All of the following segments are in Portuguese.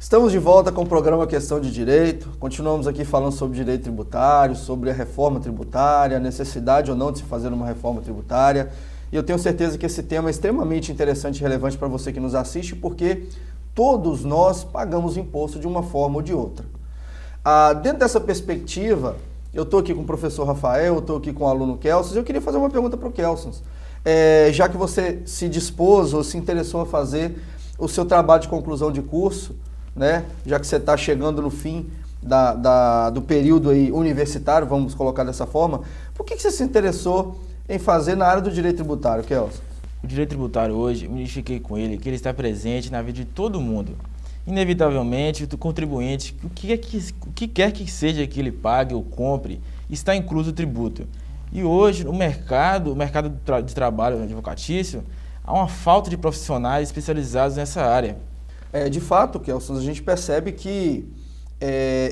Estamos de volta com o programa Questão de Direito. Continuamos aqui falando sobre direito tributário, sobre a reforma tributária, a necessidade ou não de se fazer uma reforma tributária. E eu tenho certeza que esse tema é extremamente interessante e relevante para você que nos assiste, porque todos nós pagamos imposto de uma forma ou de outra. Dentro dessa perspectiva, eu estou aqui com o professor Rafael, eu estou aqui com o aluno Kelson, e eu queria fazer uma pergunta para o Kelson. Já que você se dispôs ou se interessou a fazer o seu trabalho de conclusão de curso, né? Já que você está chegando no fim do período aí universitário, vamos colocar dessa forma, por que você se interessou em fazer na área do direito tributário, Kelson? O direito tributário hoje, eu me identifiquei com ele, que ele está presente na vida de todo mundo. Inevitavelmente, o contribuinte, o que quer que seja que ele pague ou compre, está incluso o tributo. E hoje, no mercado de trabalho advocatício, há uma falta de profissionais especializados nessa área. De fato, Kelson, a gente percebe que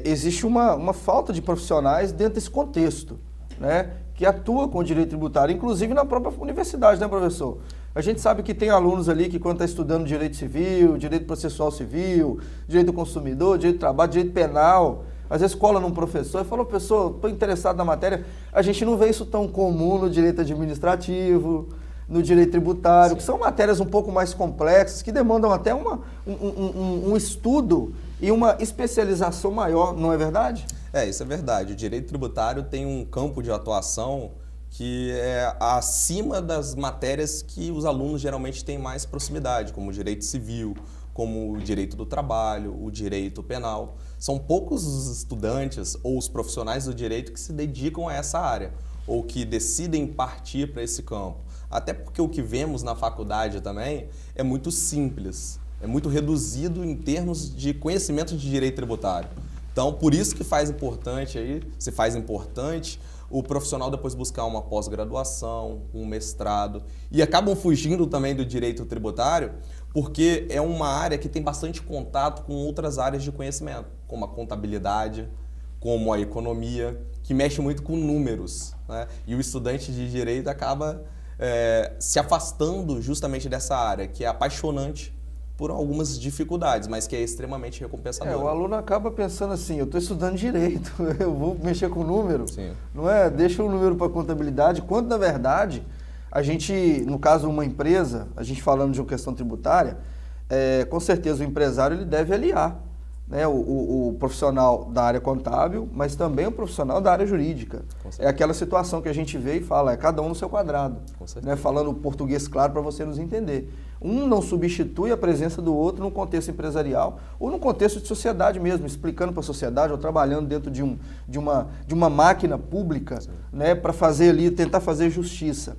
existe uma falta de profissionais dentro desse contexto, né, que atua com o direito tributário, inclusive na própria universidade, né, professor? A gente sabe que tem alunos ali que quando está estudando direito civil, direito processual civil, direito do consumidor, direito do trabalho, direito penal, às vezes cola num professor e fala, professor, estou interessado na matéria. A gente não vê isso tão comum no direito administrativo, no direito tributário, Sim. que são matérias um pouco mais complexas, que demandam até um estudo e uma especialização maior, não é verdade? Isso é verdade. O direito tributário tem um campo de atuação que é acima das matérias que os alunos geralmente têm mais proximidade, como o direito civil, como o direito do trabalho, o direito penal. São poucos os estudantes ou os profissionais do direito que se dedicam a essa área ou que decidem partir para esse campo. Até porque o que vemos na faculdade também é muito simples, é muito reduzido em termos de conhecimento de direito tributário. Então, por isso que se faz importante o profissional depois buscar uma pós-graduação, um mestrado, e acabam fugindo também do direito tributário porque é uma área que tem bastante contato com outras áreas de conhecimento, como a contabilidade, como a economia, que mexe muito com números, né? E o estudante de direito acaba se afastando justamente dessa área, que é apaixonante por algumas dificuldades, mas que é extremamente recompensadora. O aluno acaba pensando assim, eu estou estudando direito, eu vou mexer com número, Sim. Não é? Deixa o número para contabilidade, quando na verdade a gente, no caso uma empresa, a gente falando de uma questão tributária, com certeza o empresário ele deve aliar, né, o profissional da área contábil, mas também o profissional da área jurídica. É aquela situação que a gente vê e fala, cada um no seu quadrado, né, falando português claro para você nos entender. Um não substitui a presença do outro no contexto empresarial ou no contexto de sociedade mesmo, explicando para a sociedade ou trabalhando dentro de uma máquina pública, né, para fazer ali, tentar fazer justiça.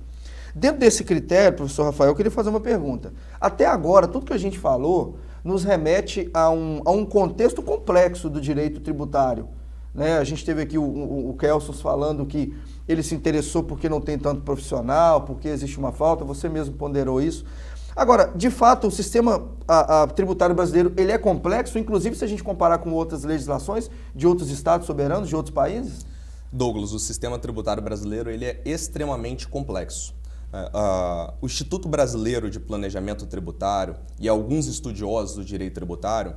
Dentro desse critério, professor Rafael, eu queria fazer uma pergunta. Até agora, tudo que a gente falou nos remete a um contexto complexo do direito tributário, né? A gente teve aqui o Kelson falando que ele se interessou porque não tem tanto profissional, porque existe uma falta, você mesmo ponderou isso. Agora, de fato, o sistema tributário brasileiro ele é complexo, inclusive se a gente comparar com outras legislações de outros estados soberanos, de outros países? Douglas, o sistema tributário brasileiro ele é extremamente complexo. O Instituto Brasileiro de Planejamento Tributário e alguns estudiosos do direito tributário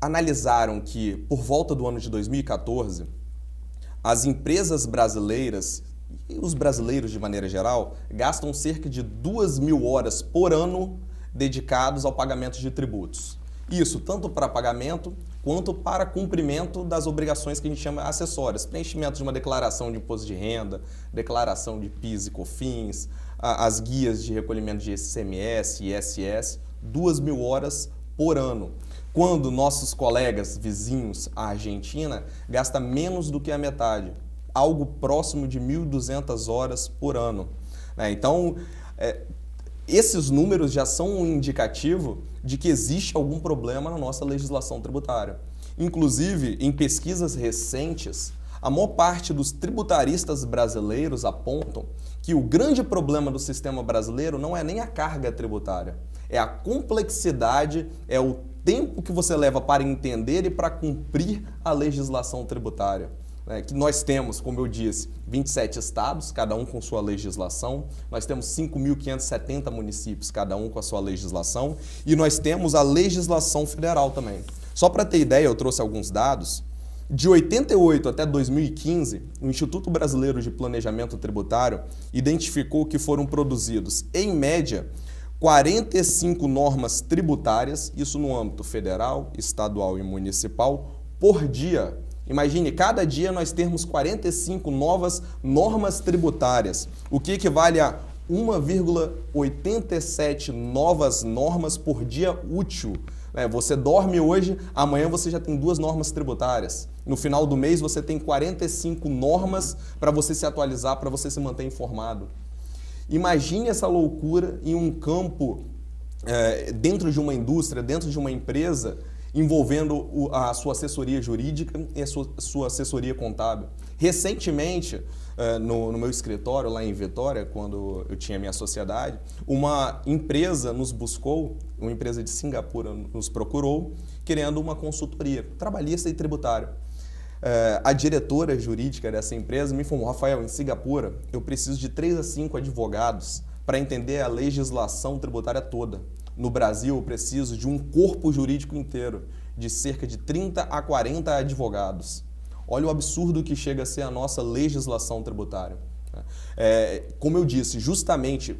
analisaram que, por volta do ano de 2014, as empresas brasileiras e os brasileiros de maneira geral gastam cerca de 2.000 horas por ano dedicados ao pagamento de tributos. Isso tanto para pagamento quanto para cumprimento das obrigações que a gente chama acessórias, preenchimento de uma declaração de imposto de renda, declaração de PIS e COFINS, as guias de recolhimento de ICMS e ISS, 2.000 horas por ano. Quando nossos colegas vizinhos, a Argentina, gasta menos do que a metade, algo próximo de 1.200 horas por ano. Então, esses números já são um indicativo de que existe algum problema na nossa legislação tributária. Inclusive, em pesquisas recentes, a maior parte dos tributaristas brasileiros apontam que o grande problema do sistema brasileiro não é nem a carga tributária, é a complexidade, é o tempo que você leva para entender e para cumprir a legislação tributária. que nós temos, como eu disse, 27 estados, cada um com sua legislação, nós temos 5.570 municípios, cada um com a sua legislação, e nós temos a legislação federal também. Só para ter ideia, eu trouxe alguns dados. De 88 até 2015, o Instituto Brasileiro de Planejamento Tributário identificou que foram produzidos, em média, 45 normas tributárias, isso no âmbito federal, estadual e municipal, por dia. Imagine, cada dia nós termos 45 novas normas tributárias, o que equivale a 1,87 novas normas por dia útil. Você dorme hoje, amanhã você já tem 2 normas tributárias. No final do mês você tem 45 normas para você se atualizar, para você se manter informado. Imagine essa loucura em um campo, dentro de uma indústria, dentro de uma empresa, envolvendo a sua assessoria jurídica e a sua assessoria contábil. Recentemente, no meu escritório lá em Vitória, quando eu tinha minha sociedade, uma empresa nos buscou, uma empresa de Singapura nos procurou, querendo uma consultoria trabalhista e tributária. A diretora jurídica dessa empresa me informou: Rafael, em Singapura eu preciso de 3 a 5 advogados para entender a legislação tributária toda. No Brasil eu preciso de um corpo jurídico inteiro, de cerca de 30 a 40 advogados. Olha o absurdo que chega a ser a nossa legislação tributária. Como eu disse, justamente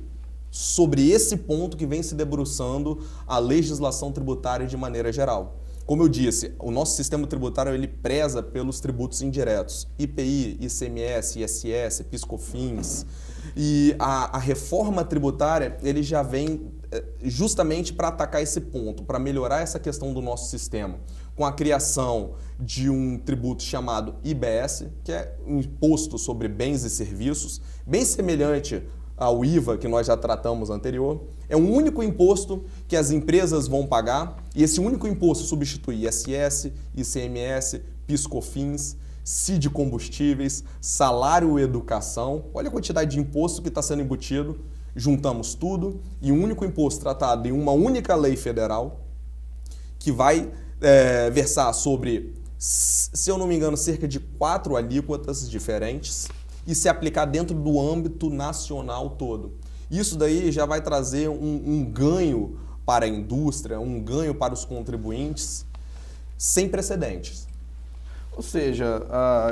sobre esse ponto que vem se debruçando a legislação tributária de maneira geral. Como eu disse, o nosso sistema tributário ele preza pelos tributos indiretos, IPI, ICMS, ISS, PIS/COFINS, e a reforma tributária ele já vem justamente para atacar esse ponto, para melhorar essa questão do nosso sistema, com a criação de um tributo chamado IBS, que é um imposto sobre bens e serviços, bem semelhante ao IVA que nós já tratamos anterior. É um único imposto que as empresas vão pagar e esse único imposto substitui ISS, ICMS, PIS/COFINS, CID combustíveis, salário e educação. Olha a quantidade de imposto que está sendo embutido. Juntamos tudo e um único imposto tratado em uma única lei federal que vai versar sobre, se eu não me engano, cerca de 4 alíquotas diferentes e se aplicar dentro do âmbito nacional todo. Isso daí já vai trazer um ganho para a indústria, um ganho para os contribuintes sem precedentes. Ou seja,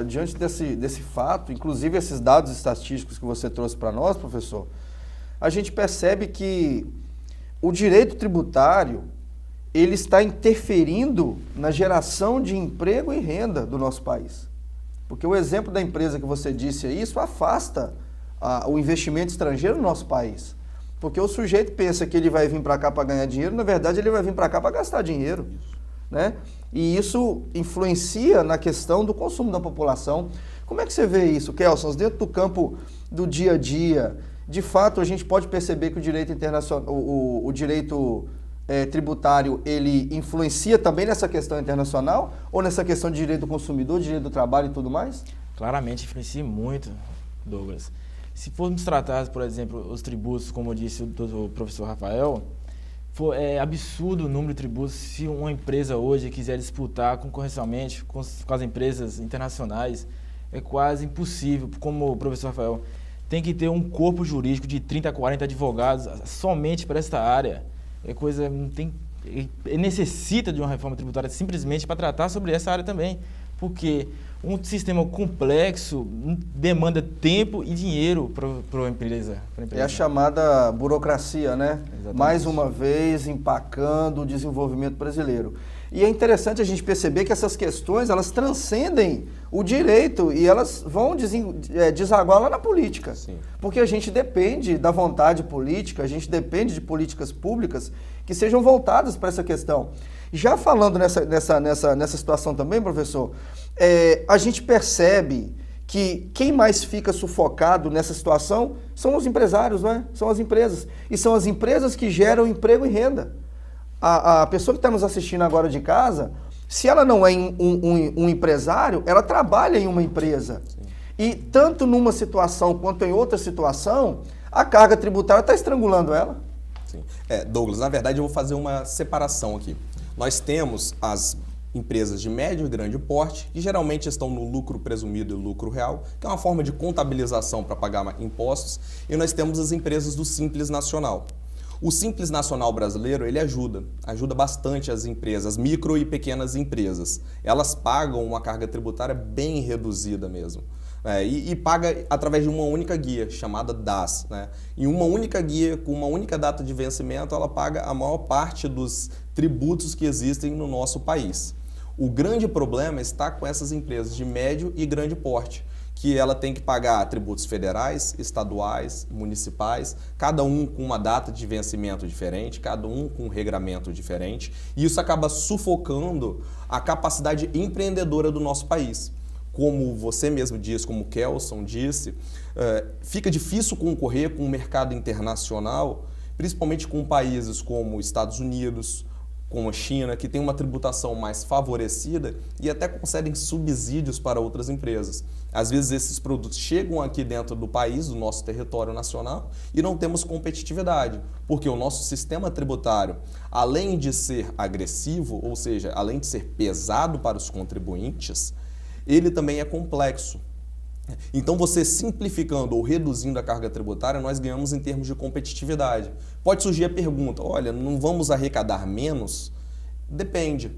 diante desse fato, inclusive esses dados estatísticos que você trouxe para nós, professor, a gente percebe que o direito tributário ele está interferindo na geração de emprego e renda do nosso país. Porque o exemplo da empresa que você disse aí, isso afasta o investimento estrangeiro no nosso país. Porque o sujeito pensa que ele vai vir para cá para ganhar dinheiro, na verdade ele vai vir para cá para gastar dinheiro. Né? E isso influencia na questão do consumo da população. Como é que você vê isso, Kelson? Dentro do campo do dia a dia, de fato a gente pode perceber que o direito internacional, o direito tributário, ele influencia também nessa questão internacional ou nessa questão de direito do consumidor, direito do trabalho e tudo mais? Claramente influencia muito, Douglas. Se formos tratar, por exemplo, os tributos, como disse o professor Rafael, é absurdo o número de tributos. Se uma empresa hoje quiser disputar concorrencialmente com as empresas internacionais, é quase impossível. Como o professor Rafael, tem que ter um corpo jurídico de 30 a 40 advogados somente para esta área. Necessita de uma reforma tributária simplesmente para tratar sobre essa área também, porque um sistema complexo demanda tempo e dinheiro para a empresa. É a chamada burocracia, né? Exatamente. Mais uma vez empacando o desenvolvimento brasileiro. E é interessante a gente perceber que essas questões, elas transcendem o direito e elas vão desaguar lá na política. Sim. Porque a gente depende da vontade política, a gente depende de políticas públicas que sejam voltadas para essa questão. Já falando nessa situação também, professor, a gente percebe que quem mais fica sufocado nessa situação são os empresários, não é? São as empresas. E são as empresas que geram emprego e renda. A pessoa que está nos assistindo agora de casa, se ela não é um empresário, ela trabalha em uma empresa. Sim. E tanto numa situação quanto em outra situação, a carga tributária está estrangulando ela. Sim. Douglas, na verdade eu vou fazer uma separação aqui. Nós temos as empresas de médio e grande porte, que geralmente estão no lucro presumido e lucro real, que é uma forma de contabilização para pagar impostos, e nós temos as empresas do Simples Nacional. O Simples Nacional brasileiro, ele ajuda bastante as empresas, micro e pequenas empresas. Elas pagam uma carga tributária bem reduzida mesmo. E paga através de uma única guia, chamada DAS. Né? E uma única guia, com uma única data de vencimento, ela paga a maior parte dos tributos que existem no nosso país. O grande problema está com essas empresas de médio e grande porte, que ela tem que pagar tributos federais, estaduais, municipais, cada um com uma data de vencimento diferente, cada um com um regramento diferente, e isso acaba sufocando a capacidade empreendedora do nosso país. Como você mesmo disse, como o Kelson disse, fica difícil concorrer com o mercado internacional, principalmente com países como Estados Unidos, como a China, que tem uma tributação mais favorecida e até concedem subsídios para outras empresas. Às vezes esses produtos chegam aqui dentro do país, do nosso território nacional, e não temos competitividade, porque o nosso sistema tributário, além de ser agressivo, ou seja, além de ser pesado para os contribuintes, ele também é complexo. Então, você simplificando ou reduzindo a carga tributária, nós ganhamos em termos de competitividade. Pode surgir a pergunta, olha, não vamos arrecadar menos? Depende.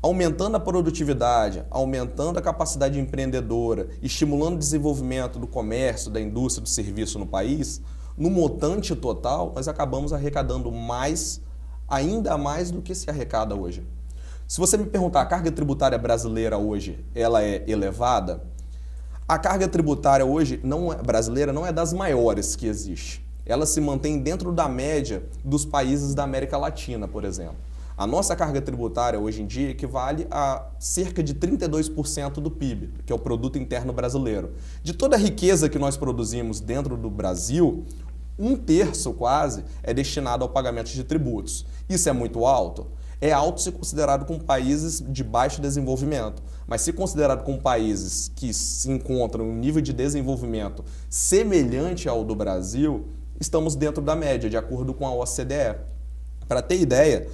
Aumentando a produtividade, aumentando a capacidade empreendedora, estimulando o desenvolvimento do comércio, da indústria, do serviço no país, no montante total, nós acabamos arrecadando mais, ainda mais do que se arrecada hoje. Se você me perguntar, a carga tributária brasileira hoje, ela é elevada? A carga tributária hoje brasileira não é das maiores que existe. Ela se mantém dentro da média dos países da América Latina, por exemplo. A nossa carga tributária hoje em dia equivale a cerca de 32% do PIB, que é o Produto Interno Brasileiro. De toda a riqueza que nós produzimos dentro do Brasil, 1/3 quase é destinado ao pagamento de tributos. Isso é muito alto? É alto se considerado com países de baixo desenvolvimento, mas se considerado com países que se encontram em um nível de desenvolvimento semelhante ao do Brasil, estamos dentro da média, de acordo com a OCDE. Para ter ideia,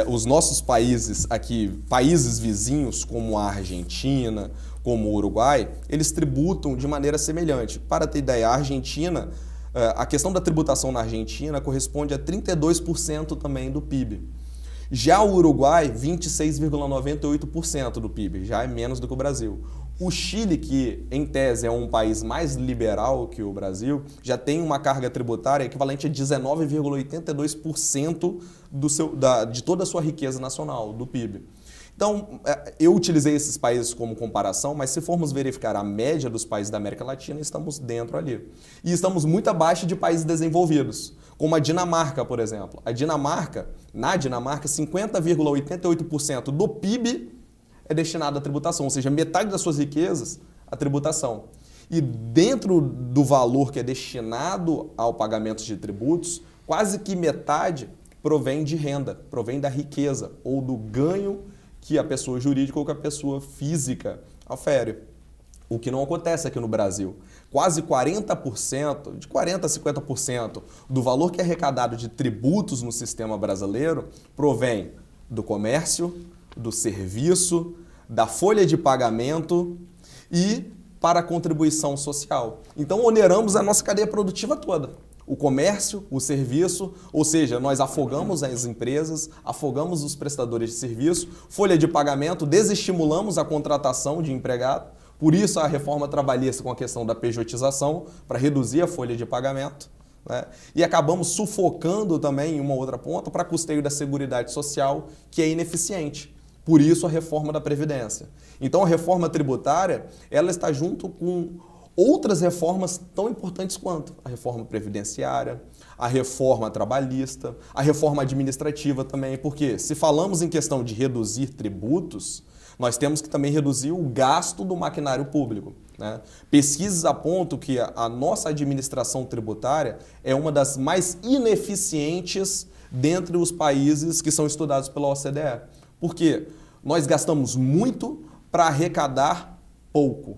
os nossos países aqui, países vizinhos como a Argentina, como o Uruguai, eles tributam de maneira semelhante. Para ter ideia, a Argentina, a questão da tributação na Argentina corresponde a 32% também do PIB. Já o Uruguai, 26,98% do PIB, já é menos do que o Brasil. O Chile, que em tese é um país mais liberal que o Brasil, já tem uma carga tributária equivalente a 19,82% de toda a sua riqueza nacional, do PIB. Então, eu utilizei esses países como comparação, mas se formos verificar a média dos países da América Latina, estamos dentro ali. E estamos muito abaixo de países desenvolvidos, como a Dinamarca, por exemplo. Na Dinamarca, 50,88% do PIB é destinado à tributação, ou seja, metade das suas riquezas à tributação. E dentro do valor que é destinado ao pagamento de tributos, quase que metade provém de renda, provém da riqueza ou do ganho que a pessoa jurídica ou que a pessoa física ofere. O que não acontece aqui no Brasil. Quase 40%, de 40% a 50% do valor que é arrecadado de tributos no sistema brasileiro provém do comércio, do serviço, da folha de pagamento e para a contribuição social. Então, oneramos a nossa cadeia produtiva toda. O comércio, o serviço, ou seja, nós afogamos as empresas, afogamos os prestadores de serviço, folha de pagamento, desestimulamos a contratação de empregado. Por isso a reforma trabalhista com a questão da pejotização, para reduzir a folha de pagamento. Né? E acabamos sufocando também em uma outra ponta para custeio da Seguridade Social, que é ineficiente. Por isso a reforma da Previdência. Então a reforma tributária, ela está junto com outras reformas tão importantes quanto a reforma previdenciária, a reforma trabalhista, a reforma administrativa também, porque se falamos em questão de reduzir tributos, nós temos que também reduzir o gasto do maquinário público. Né? Pesquisas apontam que a nossa administração tributária é uma das mais ineficientes dentre os países que são estudados pela OCDE. Porque nós gastamos muito para arrecadar pouco.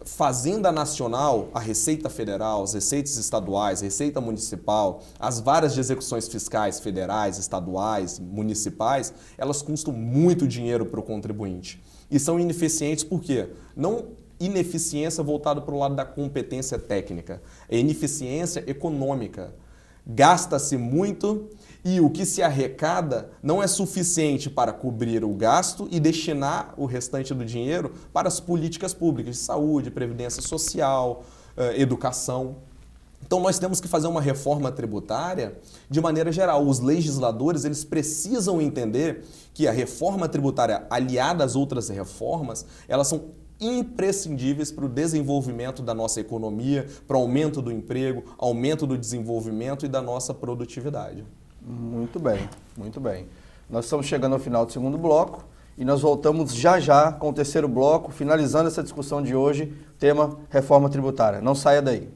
Fazenda Nacional, a Receita Federal, as receitas estaduais, a Receita Municipal, as varas de execuções fiscais federais, estaduais, municipais, elas custam muito dinheiro para o contribuinte. E são ineficientes por quê? Não ineficiência voltada para o lado da competência técnica, é ineficiência econômica. Gasta-se muito e o que se arrecada não é suficiente para cobrir o gasto e destinar o restante do dinheiro para as políticas públicas de saúde, previdência social, educação. Então nós temos que fazer uma reforma tributária de maneira geral. Os legisladores eles precisam entender que a reforma tributária aliada às outras reformas, elas são imprescindíveis para o desenvolvimento da nossa economia, para o aumento do emprego, aumento do desenvolvimento e da nossa produtividade. Muito bem, muito bem. Nós estamos chegando ao final do segundo bloco e nós voltamos já já com o terceiro bloco, finalizando essa discussão de hoje, tema reforma tributária. Não saia daí.